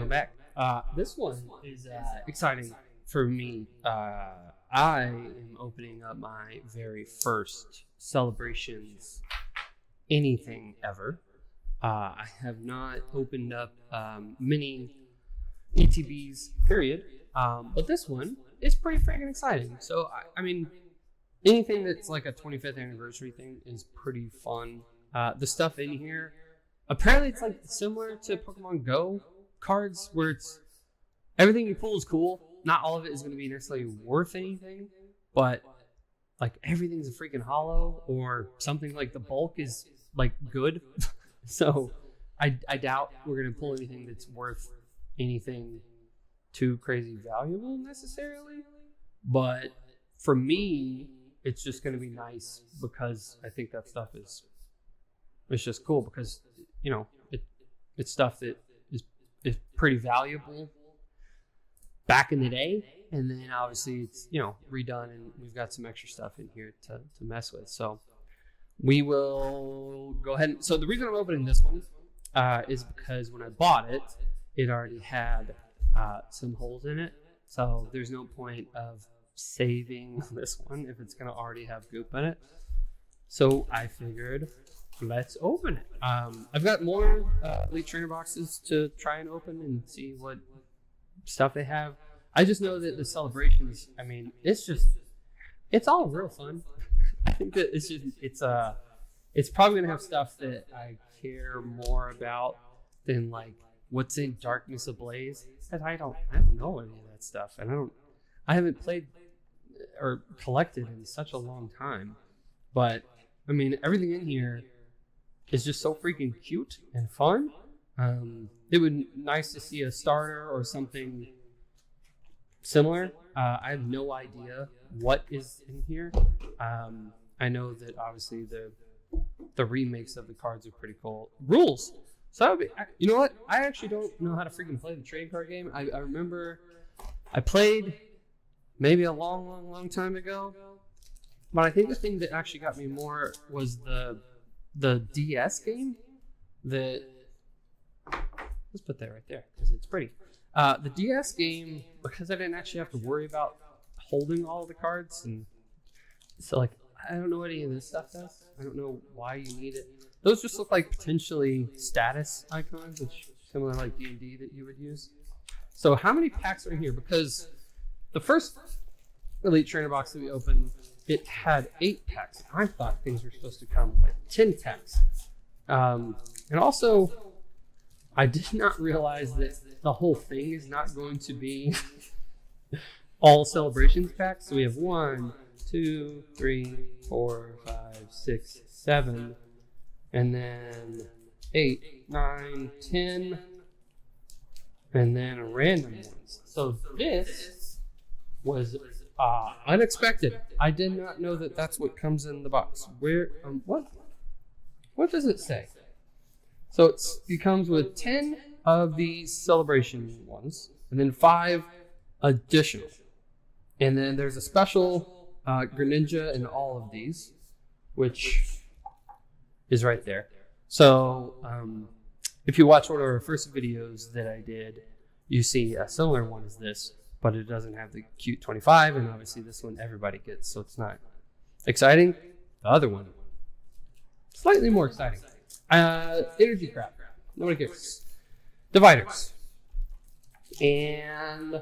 welcome back. This one is exciting for me. I am opening up my very first Celebrations anything ever. I have not opened up many ETBs, period. But this one is pretty freaking exciting. So, I mean, anything that's like a 25th anniversary thing is pretty fun. The stuff in here, apparently it's like similar to Pokemon Go cards, where it's everything you pull is cool. Not all of it is going to be necessarily worth anything, but like everything's a freaking hollow, or something like the bulk is like good. So I doubt we're going to pull anything that's worth anything too crazy valuable necessarily. But for me, it's just going to be nice because I think that stuff is, it's just cool because, you know, it's stuff that is pretty valuable back in the day, and then obviously it's, you know, redone, and we've got some extra stuff in here to mess with. So we will go ahead and, so the reason I'm opening this one is because when I bought it, it already had some holes in it, so there's no point of saving this one if it's going to already have goop in it. So I figured, let's open it. I've got more Elite Trainer boxes to try and open and see what stuff they have. I just know that the Celebrations, I mean, it's all real fun. I think that it's probably gonna have stuff that I care more about than like what's in Darkness Ablaze, because I don't know any of that stuff, and I haven't played or collected in such a long time. But I mean, everything in here is just so freaking cute and fun. It would be nice to see a starter or something similar. I have no idea what is in here. I know that obviously the remakes of the cards are pretty cool. Rules. So you know what? I actually don't know how to freaking play the trading card game. I remember I played maybe a long time ago, but I think the thing that actually got me more was the DS game. Let's put that right there because it's pretty. The DS game, because I didn't actually have to worry about holding all of the cards, and so like I don't know what any of this stuff does. I don't know why you need it. Those just look like potentially status icons, which similar like D&D that you would use. So how many packs are in here? Because the first Elite Trainer box that we opened, it had 8 packs. I thought things were supposed to come with 10 packs. And also, I did not realize that the whole thing is not going to be all Celebrations packs. So we have 1, 2, 3, 4, 5, 6, 7, and then 8, 9, 10, and then random ones. So this was unexpected. I did not know that that's what comes in the box. Where, what does it say? So it comes with 10 of these Celebration ones, and then 5 additional. And then there's a special Greninja in all of these, which is right there. So if you watch one of our first videos that I did, you see a similar one as this, but it doesn't have the cute 25, and obviously this one everybody gets, so it's not exciting. The other one, slightly more exciting. Energy crap. Nobody cares. Dividers. And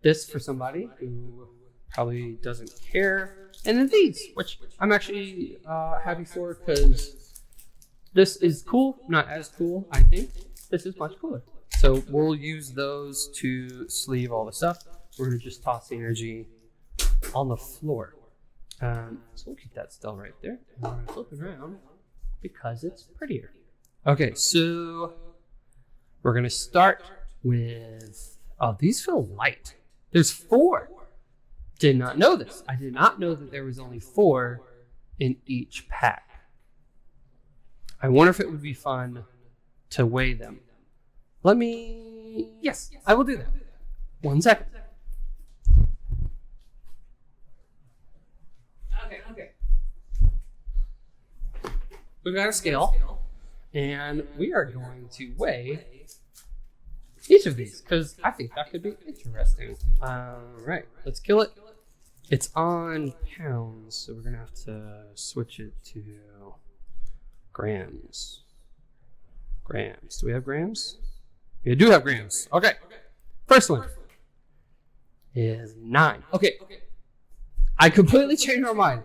this for somebody who probably doesn't care. And then these, which I'm actually happy for, because this is cool. Not as cool, I think. This is much cooler. So we'll use those to sleeve all the stuff. We're going to just toss the energy on the floor. So we'll keep that still right there. And we're going to flip it around because it's prettier. Okay, so we're going to start with, oh, these feel light. There's 4. Did not know this. I did not know that there was only 4 in each pack. I wonder if it would be fun to weigh them. Yes, I will do that. 1 second. Okay. We've got a scale, and we are going to weigh each of these because I think that could be interesting. All right, let's kill it. It's on pounds, so we're gonna have to switch it to grams. Grams. Do we have grams? We do have grams. Okay. First one is 9. Okay. I completely changed my mind.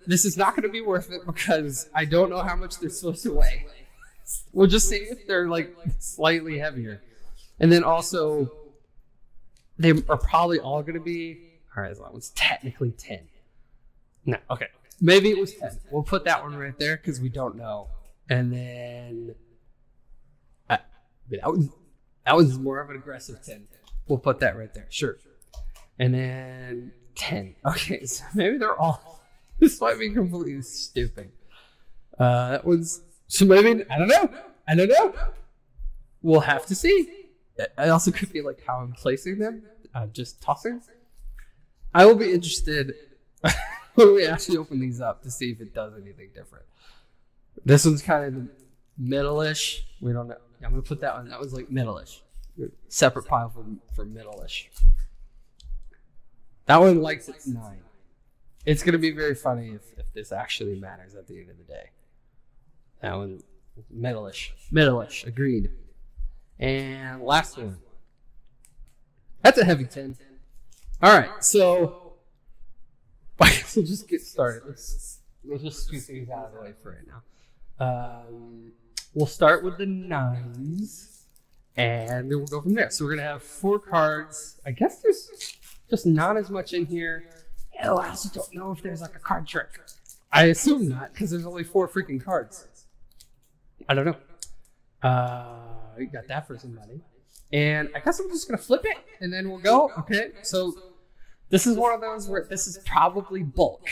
This is not going to be worth it because I don't know how much they're supposed to weigh. We'll just see if they're like slightly heavier. And then also, they are probably all going to be, all right, that one's technically 10. No, okay. Maybe it was 10. We'll put that one right there because we don't know. And then, that was more of an aggressive 10. We'll put that right there, sure. And then 10. Okay, so maybe they're all, this might be completely stupid. That one's, so maybe, I don't know. We'll have to see. It also could be like how I'm placing them, just tossing. I will be interested when we actually open these up to see if it does anything different. This one's kind of middle-ish. We don't know. I'm going to put that one. That was like middle-ish. Separate pile for middle-ish. That one likes its 9. It's going to be very funny if this actually matters at the end of the day. That one, middle-ish. Middle-ish. Agreed. And last one. That's a heavy 10. All right, so I guess we'll just get started. We'll just scoot things out of the way for right now. We'll start with the 9s, and then we'll go from there. So we're going to have 4 cards. I guess there's just not as much in here. Hell, I also don't know if there's like a card trick. I assume not, because there's only 4 freaking cards. I don't know. You got that for somebody. And I guess I'm just going to flip it, and then we'll go. Okay, so this is one of those where this is probably bulk.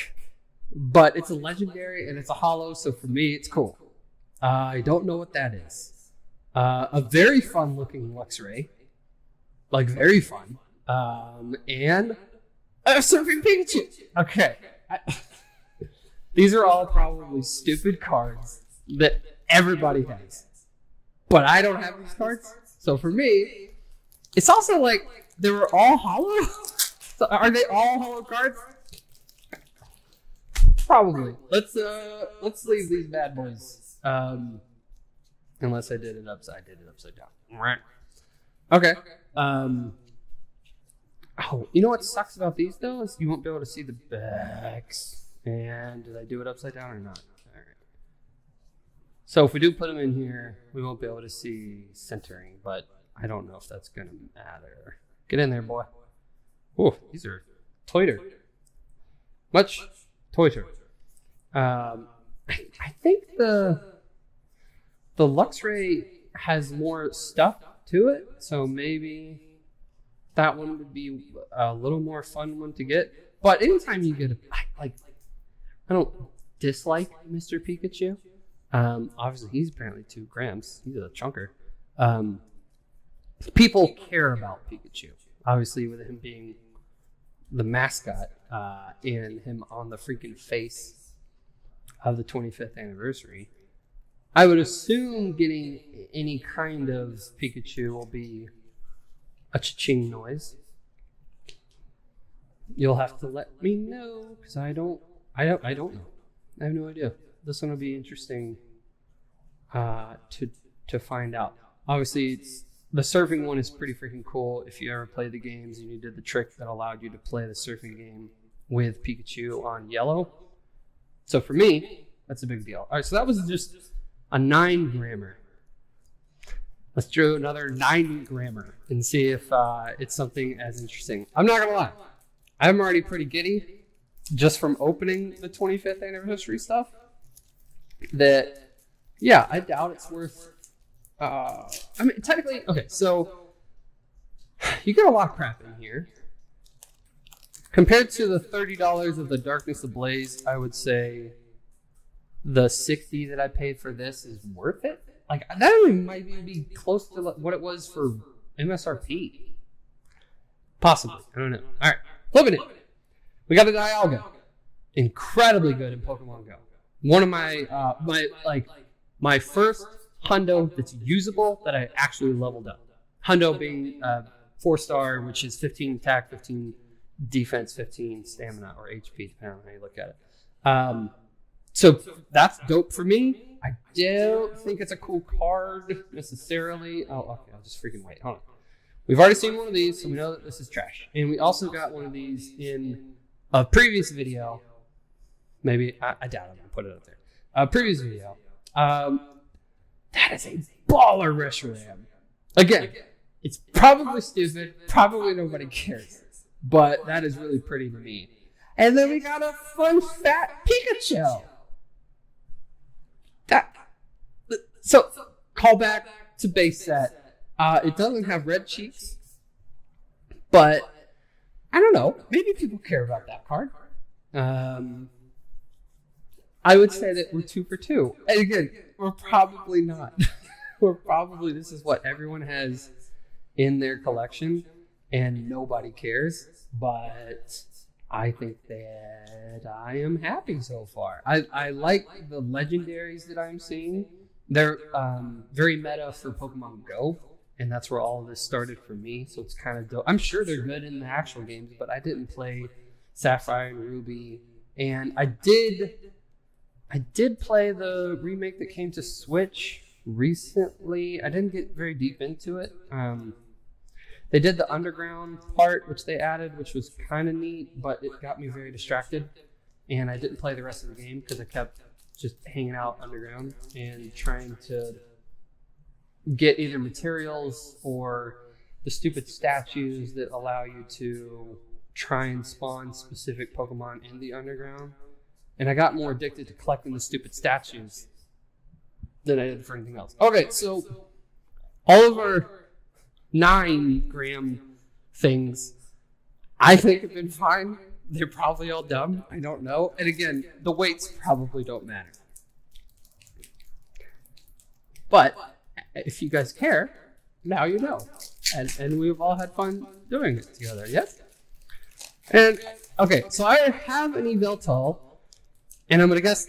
But it's a legendary, and it's a holo, so for me, it's cool. I don't know what that is. A very fun-looking Luxray. Like, very fun. And a Surfing Pikachu. Okay. These are all probably stupid cards that everybody has. But I don't have these cards. So for me, it's also like they were all holo. So are they all holo cards? Probably. Let's leave these bad boys. Unless I did it upside down. Okay. Oh, you know what sucks about these though is you won't be able to see the backs. And did I do it upside down or not? All right. So if we do put them in here, we won't be able to see centering, but I don't know if that's gonna matter. Get in there, boy. Oh, these are toiter. Much toiter. I think the Luxray has more stuff to it, so maybe that one would be a little more fun one to get. But anytime you get I don't dislike Mr. Pikachu. Obviously he's apparently 2 grams. He's a chunker. People care about Pikachu. Obviously with him being the mascot and him on the freaking face of the 25th anniversary. I would assume getting any kind of Pikachu will be a cha-ching noise. You'll have to let me know because I don't know. I have no idea. This one will be interesting to find out. Obviously, the surfing one is pretty freaking cool. If you ever played the games and you did the trick that allowed you to play the surfing game with Pikachu on yellow. So for me, that's a big deal. All right, so that was just a 9-grammer. Let's do another 9-grammer and see if it's something as interesting. I'm not going to lie. I'm already pretty giddy just from opening the 25th anniversary stuff. That, yeah, I doubt it's worth... I mean, technically, okay, so you get a lot of crap in here. Compared to the $30 of the Darkness Ablaze, I would say the $60 that I paid for this is worth it. Like, that might even be close to what it was for MSRP. Possibly. I don't know. All right. Flipping it. We got a Dialga. Incredibly good in Pokemon Go. One of my, my first hundo that's usable that I actually leveled up. Hundo being 4-star, which is 15 attack, 15 defense, 15 stamina, or HP, depending on how you look at it. So that's dope for me. I don't think it's a cool card necessarily. Oh, okay, I'll just freaking wait. Hold on. We've already seen one of these, so we know that this is trash. And we also got one of these in a previous video. Maybe, I doubt I'm going to put it up there. A previous video. That is a baller Reshiram. Again, it's probably stupid. Probably nobody cares. But that is really pretty to me. And then we got a fun, fat Pikachu. So, callback to base set. It doesn't have red cheeks, but I don't know. Maybe people care about that card. I would say that we're 2 for 2. And again, we're probably not. This is what everyone has in their collection, and nobody cares. But I think that I am happy so far. I like the legendaries that I'm seeing. They're very meta for Pokemon Go. And that's where all of this started for me. So it's kind of dope. I'm sure they're good in the actual games, but I didn't play Sapphire and Ruby. And I did play the remake that came to Switch recently. I didn't get very deep into it. They did the underground part, which they added, which was kind of neat, but it got me very distracted. And I didn't play the rest of the game because I kept just hanging out underground and trying to get either materials or the stupid statues that allow you to try and spawn specific Pokemon in the underground. And I got more addicted to collecting the stupid statues than I did for anything else. Okay, so all of our 9-gram things, I think have been fine. They're probably all dumb. I don't know. And again, the weights probably don't matter. But if you guys care, now you know. And we've all had fun doing it together, yes? And, okay, so I have an Yveltal, and I'm going to guess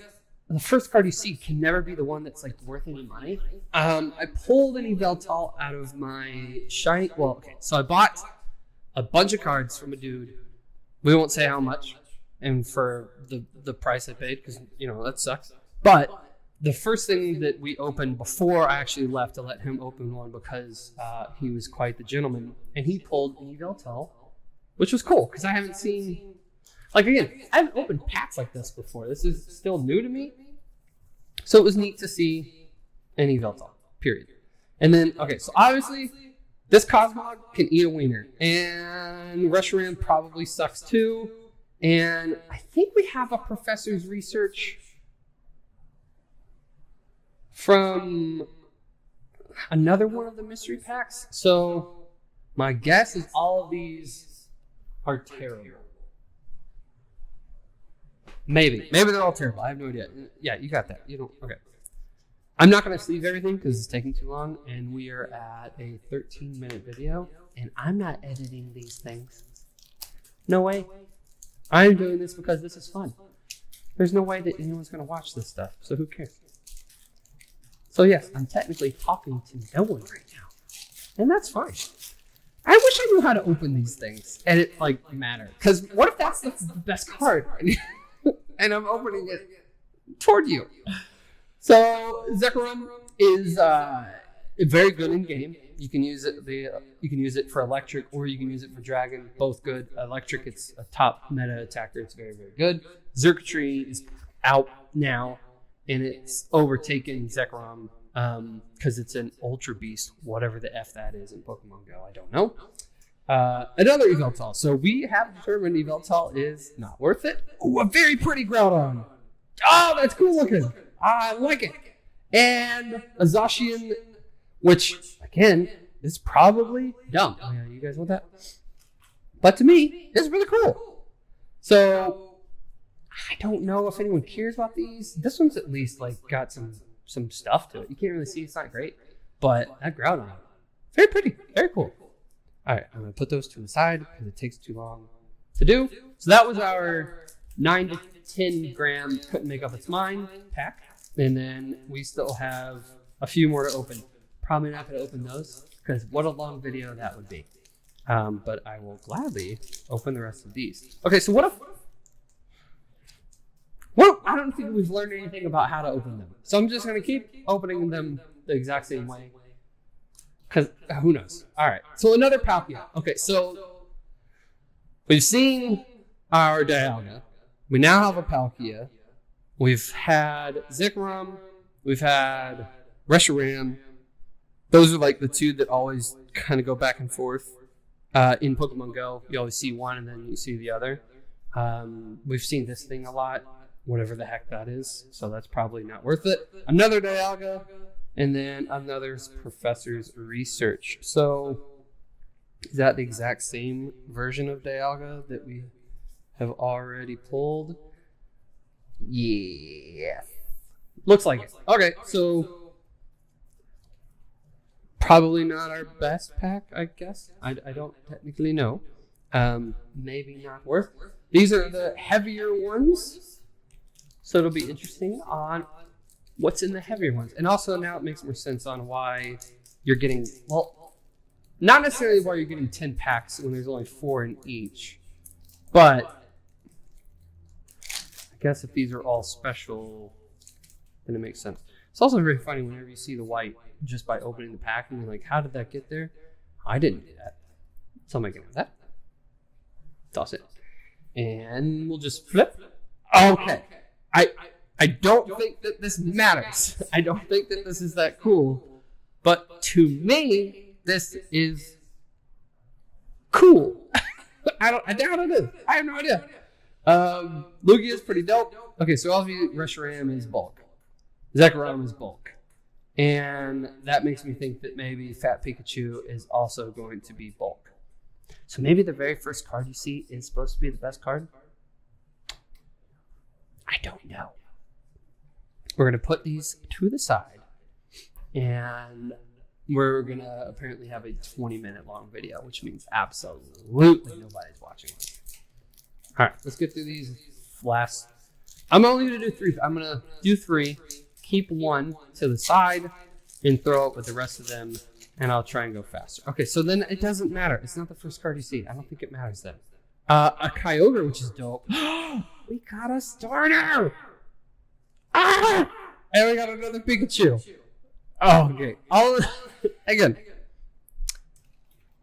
the first card you see can never be the one that's, like, worth any money. I pulled an Yveltal out of my shiny... Well, okay, so I bought a bunch of cards from a dude. We won't say how much, and for the price I paid, because, you know, that sucks. But the first thing that we opened before I actually left to let him open one, because he was quite the gentleman, and he pulled an Yveltal, which was cool, because I haven't seen... Like, again, I haven't opened packs like this before. This is still new to me. So it was neat to see an Yveltal, period. And then, okay, so obviously, this Cosmog can eat a wiener. And Reshiram probably sucks too. And I think we have a Professor's Research from another one of the mystery packs. So my guess is all of these are terrible. Maybe they're all terrible. I have no idea. Yeah, you got that. You don't. Okay. I'm not going to sleeve everything because it's taking too long, and we are at a 13-minute video, and I'm not editing these things. No way. I'm doing this because this is fun. There's no way that anyone's going to watch this stuff, so who cares? So yes, I'm technically talking to no one right now, and that's fine. I wish I knew how to open these things, and it like mattered. Because what if that's the best card? And I'm opening it toward you. So Zekrom is very good in game. You can use it. You can use it for electric, or you can use it for dragon. Both good. Electric, it's a top meta attacker. It's very, very good. Xurkitree is out now, and it's overtaken Zekrom because it's an Ultra Beast, whatever the F that is in Pokemon Go. I don't know. Another Yveltal. So we have determined Yveltal is not worth it. Ooh, a very pretty Groudon. Oh, that's cool looking. I like it. And a Zacian, which, again, is probably dumb. Oh, yeah, you guys want that? But to me, it's really cool. So, I don't know if anyone cares about these. This one's at least, like, got some stuff to it. You can't really see. It's not great. But that Groudon, very pretty. Very cool. All right, I'm going to put those to the side because it takes too long to do. So that was our 9 to 10 gram couldn't make up its mind pack. And then we still have a few more to open. Probably not going to open those because what a long video that would be. But I will gladly open the rest of these. Okay, so what if... Well, I don't think we've learned anything about how to open them. So I'm just going to keep opening them the exact same way. Because who knows? All right. So another Palkia. Okay, so we've seen our Dialga. We now have a Palkia. We've had Zekrom. We've had Reshiram. Those are like the two that always kind of go back and forth. In Pokemon Go, you always see one and then you see the other. We've seen this thing a lot. Whatever the heck that is. So that's probably not worth it. Another Dialga, and then another Professor's Research. So is that the exact same version of Dialga that we have already pulled? Yeah. Looks like it. Okay, so probably not our best pack, I guess. I don't technically know. Maybe not worth. These are the heavier ones. So it'll be interesting on what's in the heavier ones. And also now it makes more sense on why you're getting, well, not necessarily why you're getting 10 packs when there's only 4 in each. But I guess if these are all special, then it makes sense. It's also very funny whenever you see the white just by opening the pack and you're like, how did that get there? I didn't do that. Somebody can have that. Toss it. And we'll just flip. Okay. I don't think that this matters. I don't think that this is that cool. But to me, this is cool. I doubt it is. I have no idea. Lugia is pretty dope. Okay, so obviously Reshiram is bulk. Zekrom is bulk. And that makes me think that maybe Fat Pikachu is also going to be bulk. So maybe the very first card you see is supposed to be the best card? I don't know. We're going to put these to the side. And we're going to apparently have a 20-minute long video, which means absolutely nobody's watching. All right, let's get through these last. I'm only going to do 3. I'm going to do 3, keep 1 to the side, and throw it with the rest of them, and I'll try and go faster. Okay, so then it doesn't matter. It's not the first card you see. I don't think it matters then. A Kyogre, which is dope. We got a starter! Ah! And we got another Pikachu. Oh, okay. Again,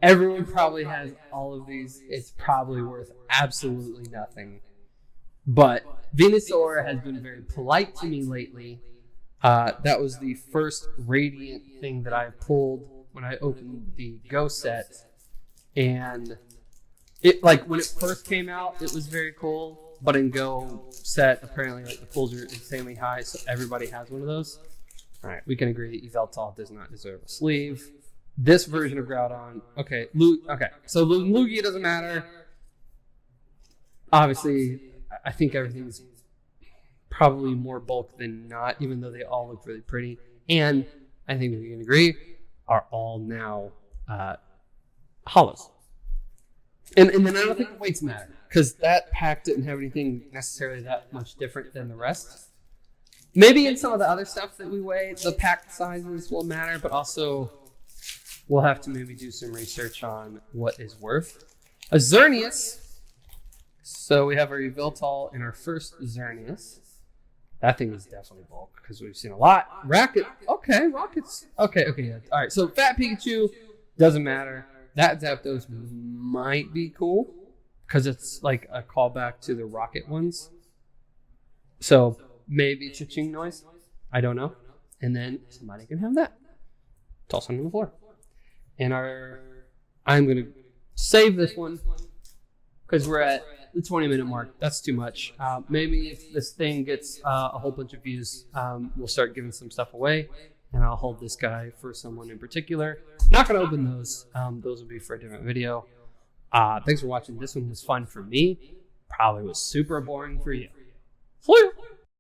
everyone probably has all of these. It's probably worth absolutely nothing. But Venusaur has been very polite to me lately. That was the first Radiant thing that I pulled when I opened the Go set. And it, like, when it first came out, it was very cool. But in Go set, apparently, like, the pulls are insanely high, so everybody has one of those. All right, we can agree that Yveltal does not deserve a sleeve. This version of Groudon, okay, so Lugia doesn't matter. Obviously, I think everything's probably more bulk than not, even though they all look really pretty. And I think we can agree, are all now hollows. And then I don't think the weights matter, because that pack didn't have anything necessarily that much different than the rest. Maybe in some of the other stuff that we weigh, the pack sizes will matter, but also we'll have to maybe do some research on what is worth. A Xerneas. So we have our Yveltal in our first Xerneas. That thing is definitely bulk, because we've seen a lot. Rocket. Okay, Rocket's. Okay, yeah. All right, so Fat Pikachu doesn't matter. That Zapdos might be cool, because it's like a callback to the Rocket ones. So maybe cha-ching noise. I don't know. And then somebody can have that. Toss it on the floor. And I'm going to save this one because we're at the 20-minute mark. That's too much. Maybe if this thing gets a whole bunch of views, we'll start giving some stuff away. And I'll hold this guy for someone in particular. Not going to open those. Those will be for a different video. Thanks for watching. This one was fun for me. Probably was super boring for you. See ya.